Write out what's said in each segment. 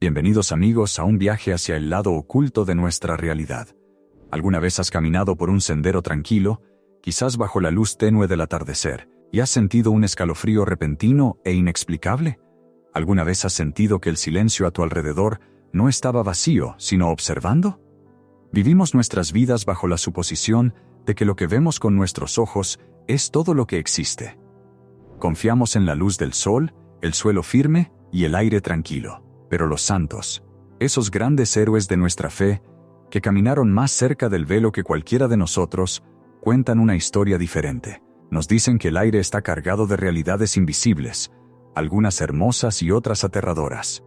Bienvenidos amigos a un viaje hacia el lado oculto de nuestra realidad. ¿Alguna vez has caminado por un sendero tranquilo, quizás bajo la luz tenue del atardecer, y has sentido un escalofrío repentino e inexplicable? ¿Alguna vez has sentido que el silencio a tu alrededor no estaba vacío, sino observando? Vivimos nuestras vidas bajo la suposición de que lo que vemos con nuestros ojos es todo lo que existe. Confiamos en la luz del sol, el suelo firme y el aire tranquilo. Pero los santos, esos grandes héroes de nuestra fe, que caminaron más cerca del velo que cualquiera de nosotros, cuentan una historia diferente. Nos dicen que el aire está cargado de realidades invisibles, algunas hermosas y otras aterradoras.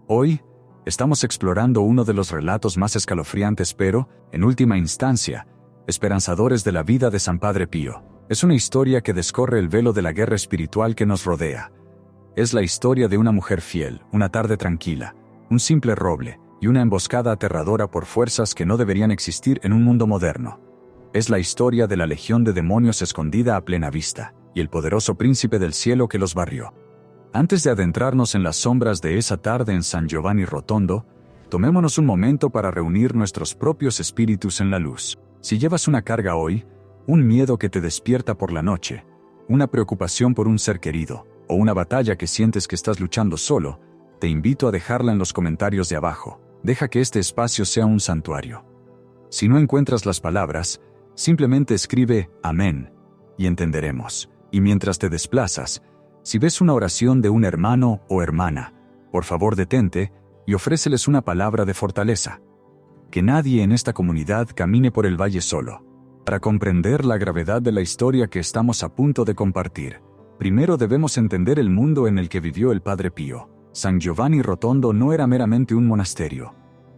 Hoy, estamos explorando uno de los relatos más escalofriantes pero, en última instancia, esperanzadores de la vida de San Padre Pío. Es una historia que descorre el velo de la guerra espiritual que nos rodea. Es la historia de una mujer fiel, una tarde tranquila, un simple roble y una emboscada aterradora por fuerzas que no deberían existir en un mundo moderno. Es la historia de la legión de demonios escondida a plena vista y el poderoso príncipe del cielo que los barrió. Antes de adentrarnos en las sombras de esa tarde en San Giovanni Rotondo, tomémonos un momento para reunir nuestros propios espíritus en la luz. Si llevas una carga hoy, un miedo que te despierta por la noche, una preocupación por un ser querido, o una batalla que sientes que estás luchando solo, te invito a dejarla en los comentarios de abajo. Deja que este espacio sea un santuario. Si no encuentras las palabras, simplemente escribe Amén y entenderemos. Y mientras te desplazas, si ves una oración de un hermano o hermana, por favor detente y ofréceles una palabra de fortaleza. Que nadie en esta comunidad camine por el valle solo. Para comprender la gravedad de la historia que estamos a punto de compartir, primero debemos entender el mundo en el que vivió el Padre Pío. San Giovanni Rotondo no era meramente un monasterio.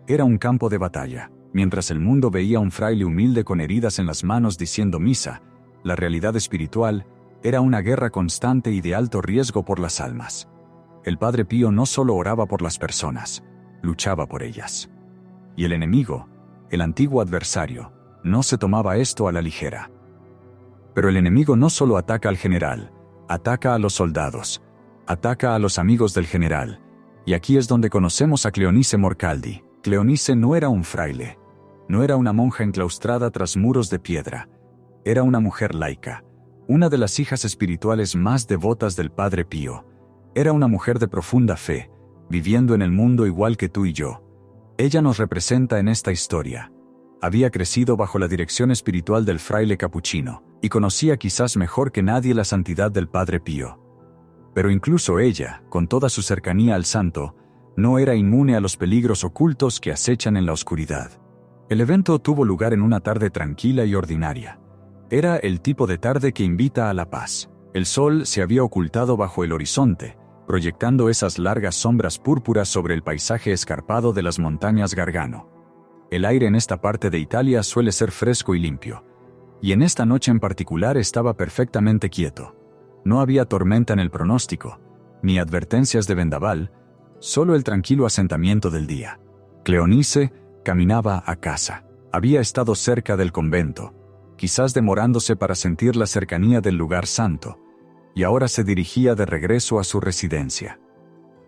Era un campo de batalla. Mientras el mundo veía a un fraile humilde con heridas en las manos diciendo misa, la realidad espiritual era una guerra constante y de alto riesgo por las almas. El Padre Pío no solo oraba por las personas, luchaba por ellas. Y el enemigo, el antiguo adversario, no se tomaba esto a la ligera. Pero el enemigo no solo ataca al general, ataca a los soldados, ataca a los amigos del general, y aquí es donde conocemos a Cleonice Morcaldi. Cleonice no era un fraile, no era una monja enclaustrada tras muros de piedra, era una mujer laica, una de las hijas espirituales más devotas del Padre Pío. Era una mujer de profunda fe, viviendo en el mundo igual que tú y yo. Ella nos representa en esta historia. Había crecido bajo la dirección espiritual del fraile capuchino, y conocía quizás mejor que nadie la santidad del Padre Pío. Pero incluso ella, con toda su cercanía al santo, no era inmune a los peligros ocultos que acechan en la oscuridad. El evento tuvo lugar en una tarde tranquila y ordinaria. Era el tipo de tarde que invita a la paz. El sol se había ocultado bajo el horizonte, proyectando esas largas sombras púrpuras sobre el paisaje escarpado de las montañas Gargano. El aire en esta parte de Italia suele ser fresco y limpio, y en esta noche en particular estaba perfectamente quieto. No había tormenta en el pronóstico, ni advertencias de vendaval, solo el tranquilo asentamiento del día. Cleonice caminaba a casa. Había estado cerca del convento, quizás demorándose para sentir la cercanía del lugar santo, y ahora se dirigía de regreso a su residencia.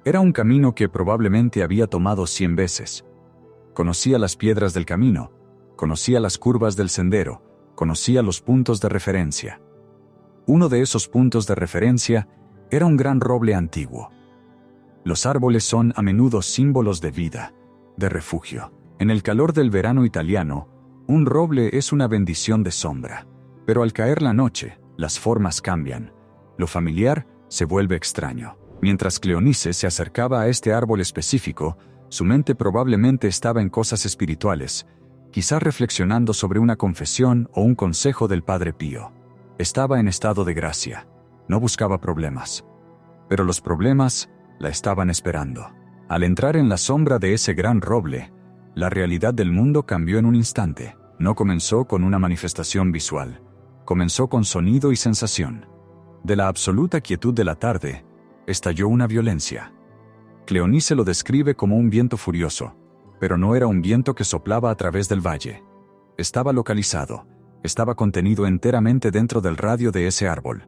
Era un camino que probablemente había tomado 100 veces. Conocía las piedras del camino, conocía las curvas del sendero, conocía los puntos de referencia. Uno de esos puntos de referencia era un gran roble antiguo. Los árboles son a menudo símbolos de vida, de refugio. En el calor del verano italiano, un roble es una bendición de sombra. Pero al caer la noche, las formas cambian. Lo familiar se vuelve extraño. Mientras Cleonice se acercaba a este árbol específico, su mente probablemente estaba en cosas espirituales, quizás reflexionando sobre una confesión o un consejo del Padre Pío. Estaba en estado de gracia, no buscaba problemas. Pero los problemas la estaban esperando. Al entrar en la sombra de ese gran roble, la realidad del mundo cambió en un instante. No comenzó con una manifestación visual, comenzó con sonido y sensación. De la absoluta quietud de la tarde, estalló una violencia. Cleonice lo describe como un viento furioso, pero no era un viento que soplaba a través del valle. Estaba localizado, estaba contenido enteramente dentro del radio de ese árbol.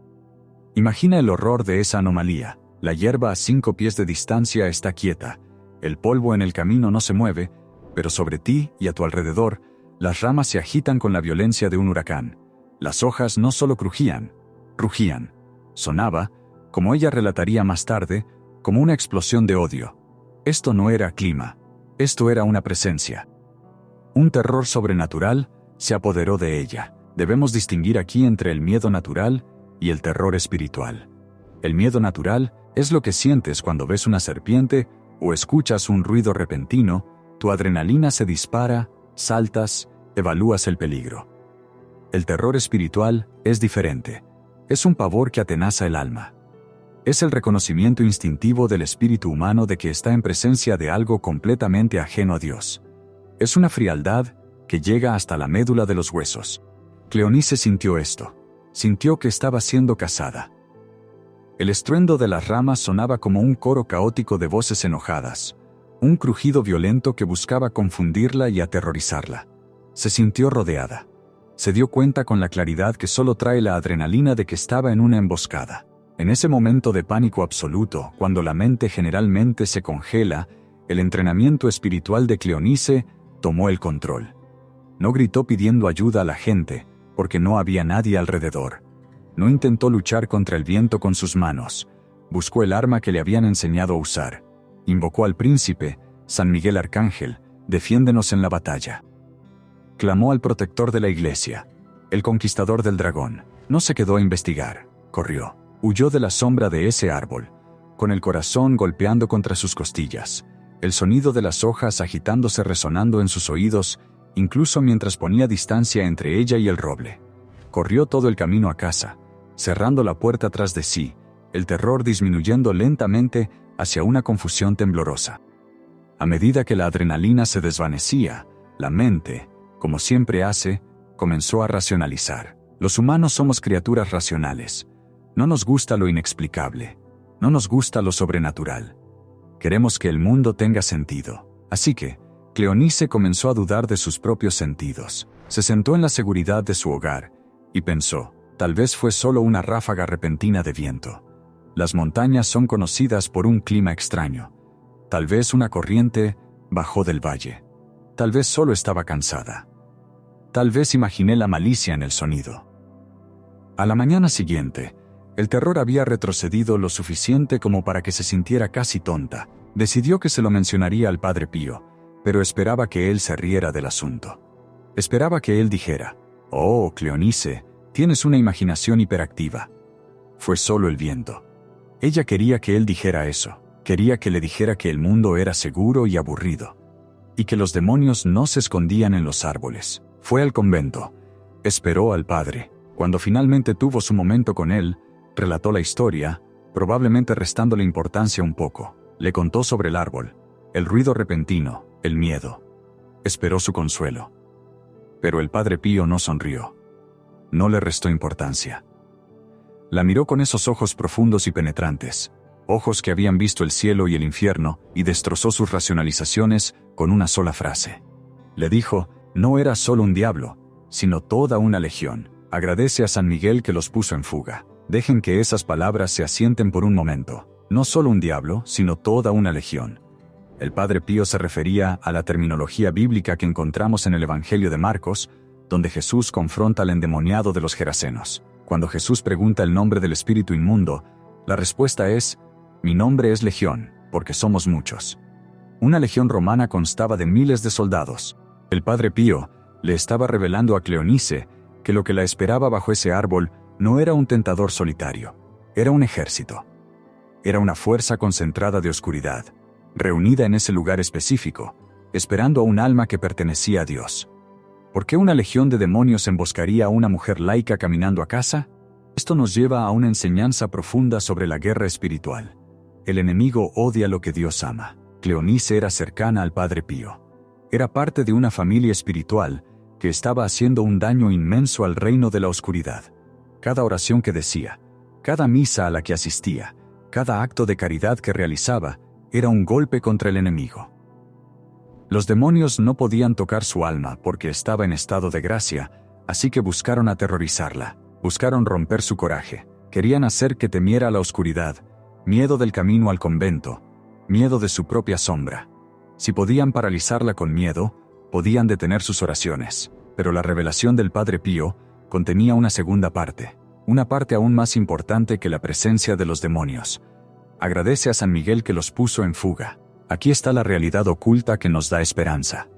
Imagina el horror de esa anomalía. La hierba a 5 pies de distancia está quieta, El polvo en el camino no se mueve, pero sobre ti y a tu alrededor, las ramas se agitan con la violencia de un huracán. Las hojas no solo crujían, rugían. Sonaba, como ella relataría más tarde, como una explosión de odio. Esto no era clima, esto era una presencia. Un terror sobrenatural se apoderó de ella. Debemos distinguir aquí entre el miedo natural y el terror espiritual. El miedo natural es lo que sientes cuando ves una serpiente o escuchas un ruido repentino, tu adrenalina se dispara, saltas, evalúas el peligro. El terror espiritual es diferente. Es un pavor que atenaza el alma. Es el reconocimiento instintivo del espíritu humano de que está en presencia de algo completamente ajeno a Dios. Es una frialdad que llega hasta la médula de los huesos. Cleonice sintió esto. Sintió que estaba siendo cazada. El estruendo de las ramas sonaba como un coro caótico de voces enojadas, un crujido violento que buscaba confundirla y aterrorizarla. Se sintió rodeada. Se dio cuenta con la claridad que solo trae la adrenalina de que estaba en una emboscada. En ese momento de pánico absoluto, cuando la mente generalmente se congela, el entrenamiento espiritual de Cleonice tomó el control. No gritó pidiendo ayuda a la gente, porque no había nadie alrededor. No intentó luchar contra el viento con sus manos. Buscó el arma que le habían enseñado a usar. Invocó al príncipe, San Miguel Arcángel, defiéndenos en la batalla. Clamó al protector de la iglesia, el conquistador del dragón. No se quedó a investigar, corrió. Huyó de la sombra de ese árbol, con el corazón golpeando contra sus costillas, el sonido de las hojas agitándose resonando en sus oídos, incluso mientras ponía distancia entre ella y el roble. Corrió todo el camino a casa, cerrando la puerta tras de sí, el terror disminuyendo lentamente hacia una confusión temblorosa. A medida que la adrenalina se desvanecía, la mente, como siempre hace, comenzó a racionalizar. Los humanos somos criaturas racionales. No nos gusta lo inexplicable. No nos gusta lo sobrenatural. Queremos que el mundo tenga sentido. Así que, Cleonice comenzó a dudar de sus propios sentidos. Se sentó en la seguridad de su hogar y pensó, tal vez fue solo una ráfaga repentina de viento. Las montañas son conocidas por un clima extraño. Tal vez una corriente bajó del valle. Tal vez solo estaba cansada. Tal vez imaginé la malicia en el sonido. A la mañana siguiente, el terror había retrocedido lo suficiente como para que se sintiera casi tonta. Decidió que se lo mencionaría al Padre Pío, pero esperaba que él se riera del asunto. Esperaba que él dijera, «Oh, Cleonice, tienes una imaginación hiperactiva». Fue solo el viento. Ella quería que él dijera eso. Quería que le dijera que el mundo era seguro y aburrido. Y que los demonios no se escondían en los árboles. Fue al convento. Esperó al padre. Cuando finalmente tuvo su momento con él, relató la historia, probablemente restándole importancia un poco. Le contó sobre el árbol, el ruido repentino, el miedo. Esperó su consuelo. Pero el Padre Pío no sonrió. No le restó importancia. La miró con esos ojos profundos y penetrantes, ojos que habían visto el cielo y el infierno, y destrozó sus racionalizaciones con una sola frase. Le dijo, no era solo un diablo, sino toda una legión. Agradece a San Miguel que los puso en fuga. Dejen que esas palabras se asienten por un momento. No solo un diablo, sino toda una legión. El Padre Pío se refería a la terminología bíblica que encontramos en el Evangelio de Marcos, donde Jesús confronta al endemoniado de los Gerasenos. Cuando Jesús pregunta el nombre del espíritu inmundo, la respuesta es, mi nombre es Legión, porque somos muchos. Una legión romana constaba de miles de soldados. El Padre Pío le estaba revelando a Cleonice que lo que la esperaba bajo ese árbol no era un tentador solitario, era un ejército. Era una fuerza concentrada de oscuridad, reunida en ese lugar específico, esperando a un alma que pertenecía a Dios. ¿Por qué una legión de demonios emboscaría a una mujer laica caminando a casa? Esto nos lleva a una enseñanza profunda sobre la guerra espiritual. El enemigo odia lo que Dios ama. Cleonice era cercana al Padre Pío. Era parte de una familia espiritual que estaba haciendo un daño inmenso al reino de la oscuridad. Cada oración que decía, cada misa a la que asistía, cada acto de caridad que realizaba, era un golpe contra el enemigo. Los demonios no podían tocar su alma porque estaba en estado de gracia, así que buscaron aterrorizarla, buscaron romper su coraje, querían hacer que temiera la oscuridad, miedo del camino al convento, miedo de su propia sombra. Si podían paralizarla con miedo, podían detener sus oraciones. Pero la revelación del Padre Pío contenía una segunda parte, una parte aún más importante que la presencia de los demonios. Agradece a San Miguel que los puso en fuga. Aquí está la realidad oculta que nos da esperanza.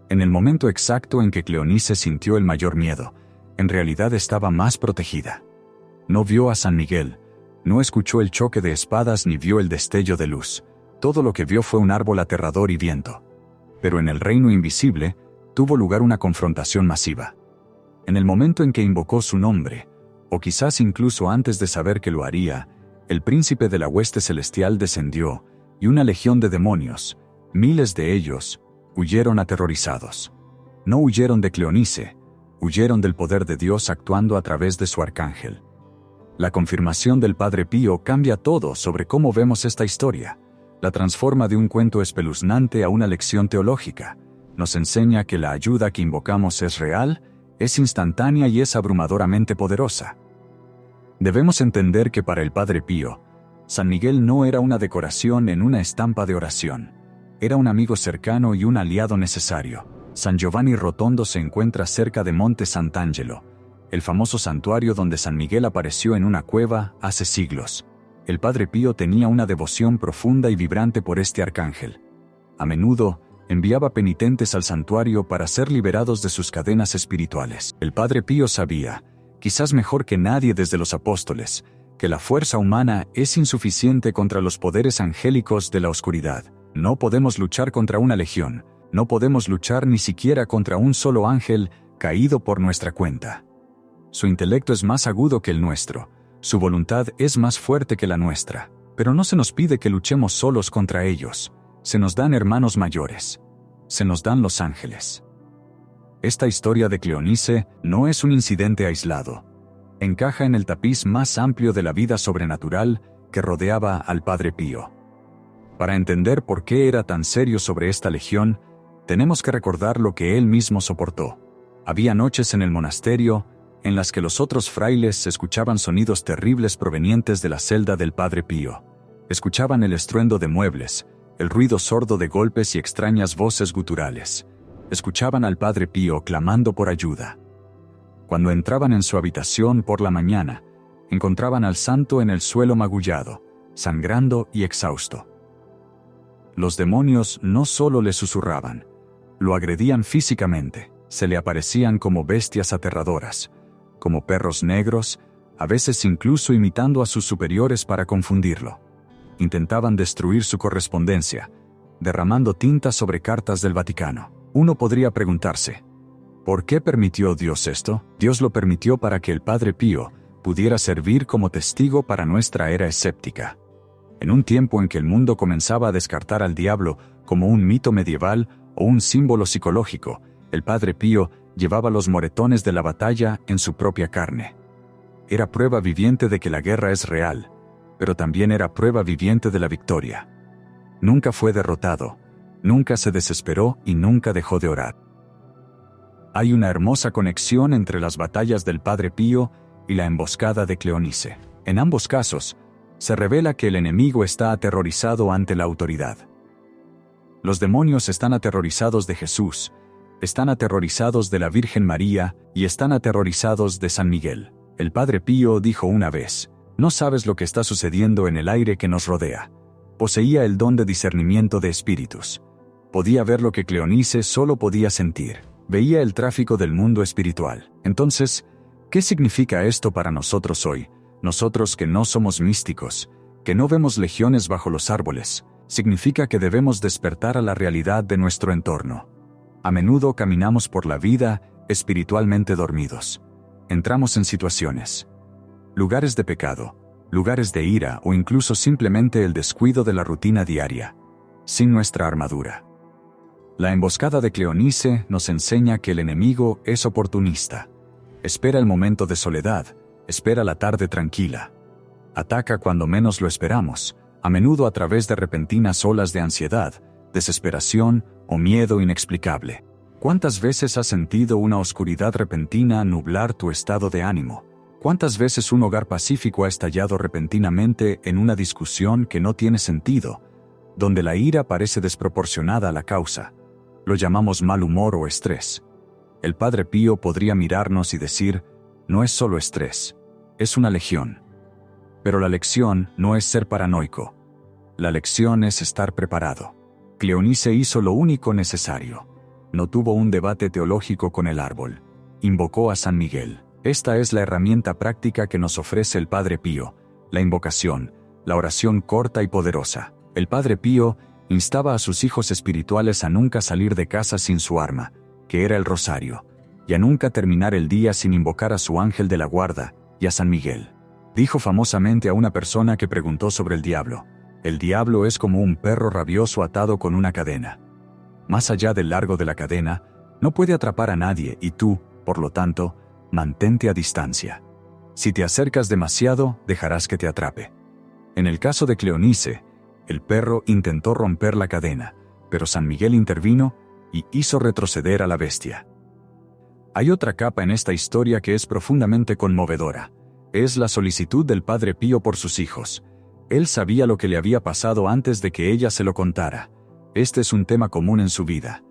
En el momento exacto en que Cleonice sintió el mayor miedo, en realidad estaba más protegida. No vio a San Miguel, no escuchó el choque de espadas ni vio el destello de luz. Todo lo que vio fue un árbol aterrador y viento. Pero en el reino invisible, tuvo lugar una confrontación masiva. En el momento en que invocó su nombre, o quizás incluso antes de saber que lo haría, el príncipe de la hueste celestial descendió, y una legión de demonios, miles de ellos, huyeron aterrorizados. No huyeron de Cleonice, huyeron del poder de Dios actuando a través de su arcángel. La confirmación del Padre Pío cambia todo sobre cómo vemos esta historia. La transforma de un cuento espeluznante a una lección teológica. Nos enseña que la ayuda que invocamos es real, es instantánea y es abrumadoramente poderosa. Debemos entender que para el Padre Pío, San Miguel no era una decoración en una estampa de oración. Era un amigo cercano y un aliado necesario. San Giovanni Rotondo se encuentra cerca de Monte Sant'Angelo, el famoso santuario donde San Miguel apareció en una cueva hace siglos. El Padre Pío tenía una devoción profunda y vibrante por este arcángel. A menudo, enviaba penitentes al santuario para ser liberados de sus cadenas espirituales. El Padre Pío sabía, quizás mejor que nadie desde los apóstoles, que la fuerza humana es insuficiente contra los poderes angélicos de la oscuridad. No podemos luchar contra una legión, no podemos luchar ni siquiera contra un solo ángel caído por nuestra cuenta. Su intelecto es más agudo que el nuestro, su voluntad es más fuerte que la nuestra, pero no se nos pide que luchemos solos contra ellos. Se nos dan hermanos mayores. Se nos dan los ángeles. Esta historia de Cleonice no es un incidente aislado. Encaja en el tapiz más amplio de la vida sobrenatural que rodeaba al Padre Pío. Para entender por qué era tan serio sobre esta legión, tenemos que recordar lo que él mismo soportó. Había noches en el monasterio en las que los otros frailes escuchaban sonidos terribles provenientes de la celda del Padre Pío. Escuchaban el estruendo de muebles, el ruido sordo de golpes y extrañas voces guturales. Escuchaban al Padre Pío clamando por ayuda. Cuando entraban en su habitación por la mañana, encontraban al santo en el suelo magullado, sangrando y exhausto. Los demonios no solo le susurraban, lo agredían físicamente, se le aparecían como bestias aterradoras, como perros negros, a veces incluso imitando a sus superiores para confundirlo. Intentaban destruir su correspondencia, derramando tinta sobre cartas del Vaticano. Uno podría preguntarse, ¿por qué permitió Dios esto? Dios lo permitió para que el Padre Pío pudiera servir como testigo para nuestra era escéptica. En un tiempo en que el mundo comenzaba a descartar al diablo como un mito medieval o un símbolo psicológico, el Padre Pío llevaba los moretones de la batalla en su propia carne. Era prueba viviente de que la guerra es real, pero también era prueba viviente de la victoria. Nunca fue derrotado, nunca se desesperó y nunca dejó de orar. Hay una hermosa conexión entre las batallas del Padre Pío y la emboscada de Cleonice. En ambos casos, se revela que el enemigo está aterrorizado ante la autoridad. Los demonios están aterrorizados de Jesús, están aterrorizados de la Virgen María y están aterrorizados de San Miguel. El Padre Pío dijo una vez, «No sabes lo que está sucediendo en el aire que nos rodea». Poseía el don de discernimiento de espíritus. Podía ver lo que Cleonice solo podía sentir. Veía el tráfico del mundo espiritual. Entonces, ¿qué significa esto para nosotros hoy? Nosotros que no somos místicos, que no vemos legiones bajo los árboles, significa que debemos despertar a la realidad de nuestro entorno. A menudo caminamos por la vida espiritualmente dormidos. Entramos en situaciones, lugares de pecado, lugares de ira o incluso simplemente el descuido de la rutina diaria, sin nuestra armadura. La emboscada de Cleonice nos enseña que el enemigo es oportunista. Espera el momento de soledad, espera la tarde tranquila. Ataca cuando menos lo esperamos, a menudo a través de repentinas olas de ansiedad, desesperación o miedo inexplicable. ¿Cuántas veces has sentido una oscuridad repentina nublar tu estado de ánimo? ¿Cuántas veces un hogar pacífico ha estallado repentinamente en una discusión que no tiene sentido, donde la ira parece desproporcionada a la causa. Lo llamamos mal humor o estrés. El Padre Pío podría mirarnos y decir, no es solo estrés, es una legión. Pero la lección no es ser paranoico. La lección es estar preparado. Cleonice hizo lo único necesario. No tuvo un debate teológico con el árbol. Invocó a San Miguel. Esta es la herramienta práctica que nos ofrece el Padre Pío, la invocación, la oración corta y poderosa. El Padre Pío instaba a sus hijos espirituales a nunca salir de casa sin su arma, que era el rosario, y a nunca terminar el día sin invocar a su ángel de la guarda y a San Miguel. Dijo famosamente a una persona que preguntó sobre el diablo: el diablo es como un perro rabioso atado con una cadena. Más allá del largo de la cadena, no puede atrapar a nadie y tú, por lo tanto, mantente a distancia. Si te acercas demasiado, dejarás que te atrape. En el caso de Cleonice, el perro intentó romper la cadena, pero San Miguel intervino y hizo retroceder a la bestia. Hay otra capa en esta historia que es profundamente conmovedora. Es la solicitud del Padre Pío por sus hijos. Él sabía lo que le había pasado antes de que ella se lo contara. Este es un tema común en su vida.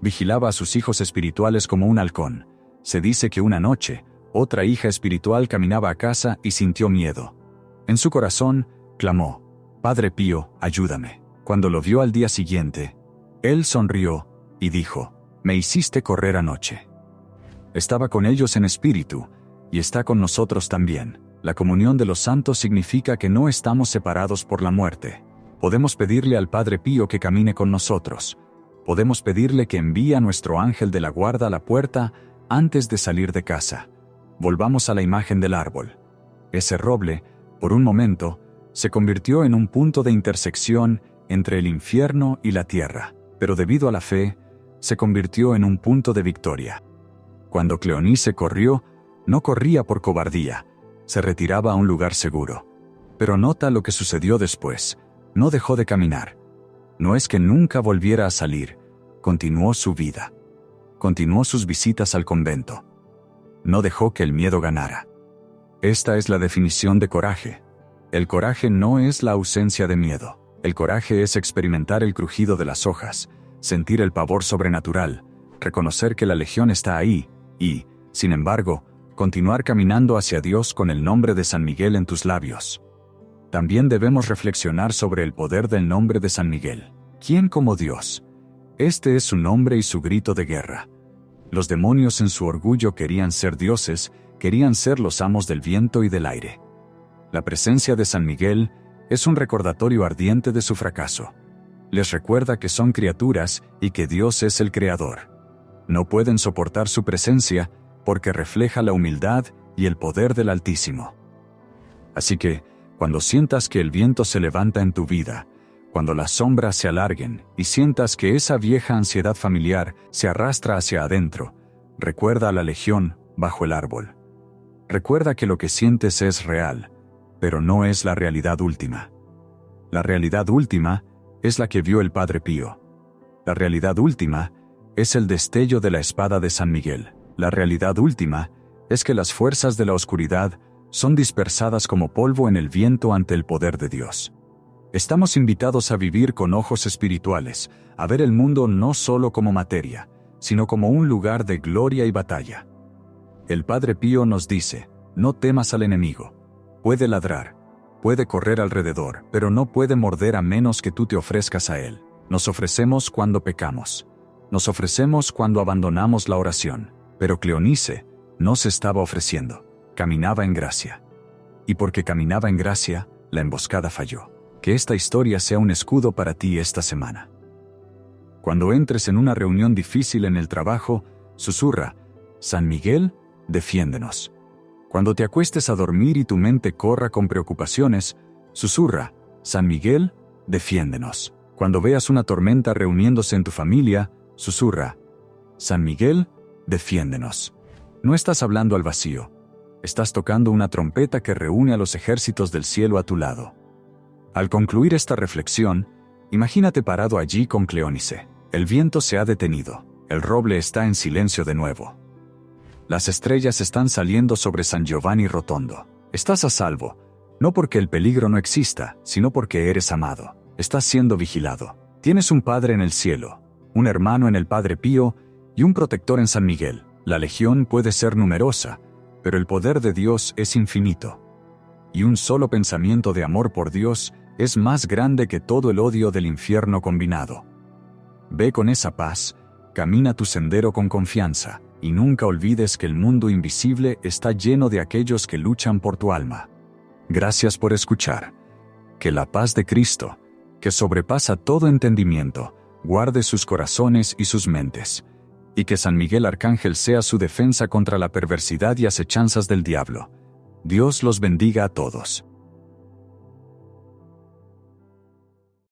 Vigilaba a sus hijos espirituales como un halcón. Se dice que una noche, otra hija espiritual caminaba a casa y sintió miedo. En su corazón, clamó: Padre Pío, ayúdame. Cuando lo vio al día siguiente, él sonrió y dijo: me hiciste correr anoche. Estaba con ellos en espíritu, y está con nosotros también. La comunión de los santos significa que no estamos separados por la muerte. Podemos pedirle al Padre Pío que camine con nosotros. Podemos pedirle que envíe a nuestro ángel de la guarda a la puerta antes de salir de casa. Volvamos a la imagen del árbol. Ese roble, por un momento, se convirtió en un punto de intersección entre el infierno y la tierra, pero debido a la fe, se convirtió en un punto de victoria. Cuando Cleonice corrió, no corría por cobardía, se retiraba a un lugar seguro. Pero nota lo que sucedió después: no dejó de caminar. No es que nunca volviera a salir, continuó su vida. Continuó sus visitas al convento. No dejó que el miedo ganara. Esta es la definición de coraje. El coraje no es la ausencia de miedo. El coraje es experimentar el crujido de las hojas, sentir el pavor sobrenatural, reconocer que la legión está ahí y, sin embargo, continuar caminando hacia Dios con el nombre de San Miguel en tus labios. También debemos reflexionar sobre el poder del nombre de San Miguel. ¿Quién como Dios? Este es su nombre y su grito de guerra. Los demonios en su orgullo querían ser dioses, querían ser los amos del viento y del aire. La presencia de San Miguel es un recordatorio ardiente de su fracaso. Les recuerda que son criaturas y que Dios es el creador. No pueden soportar su presencia porque refleja la humildad y el poder del Altísimo. Así que, cuando sientas que el viento se levanta en tu vida, cuando las sombras se alarguen y sientas que esa vieja ansiedad familiar se arrastra hacia adentro, recuerda a la legión bajo el árbol. Recuerda que lo que sientes es real, pero no es la realidad última. La realidad última es la que vio el Padre Pío. La realidad última es el destello de la espada de San Miguel. La realidad última es que las fuerzas de la oscuridad son dispersadas como polvo en el viento ante el poder de Dios. Estamos invitados a vivir con ojos espirituales, a ver el mundo no solo como materia, sino como un lugar de gloria y batalla. El Padre Pío nos dice: no temas al enemigo. Puede ladrar, puede correr alrededor, pero no puede morder a menos que tú te ofrezcas a él. Nos ofrecemos cuando pecamos. Nos ofrecemos cuando abandonamos la oración. Pero Cleonice no se estaba ofreciendo. Caminaba en gracia. Y porque caminaba en gracia, la emboscada falló. Que esta historia sea un escudo para ti esta semana. Cuando entres en una reunión difícil en el trabajo, susurra: San Miguel, defiéndenos. Cuando te acuestes a dormir y tu mente corra con preocupaciones, susurra: San Miguel, defiéndenos. Cuando veas una tormenta reuniéndose en tu familia, susurra: San Miguel, defiéndenos. No estás hablando al vacío. Estás tocando una trompeta que reúne a los ejércitos del cielo a tu lado. Al concluir esta reflexión, imagínate parado allí con Cleonice. El viento se ha detenido. El roble está en silencio de nuevo. Las estrellas están saliendo sobre San Giovanni Rotondo. Estás a salvo, no porque el peligro no exista, sino porque eres amado. Estás siendo vigilado. Tienes un Padre en el cielo, un hermano en el Padre Pío y un protector en San Miguel. La legión puede ser numerosa, pero el poder de Dios es infinito. Y un solo pensamiento de amor por Dios es más grande que todo el odio del infierno combinado. Ve con esa paz, camina tu sendero con confianza, y nunca olvides que el mundo invisible está lleno de aquellos que luchan por tu alma. Gracias por escuchar. Que la paz de Cristo, que sobrepasa todo entendimiento, guarde sus corazones y sus mentes, y que San Miguel Arcángel sea su defensa contra la perversidad y acechanzas del diablo. Dios los bendiga a todos.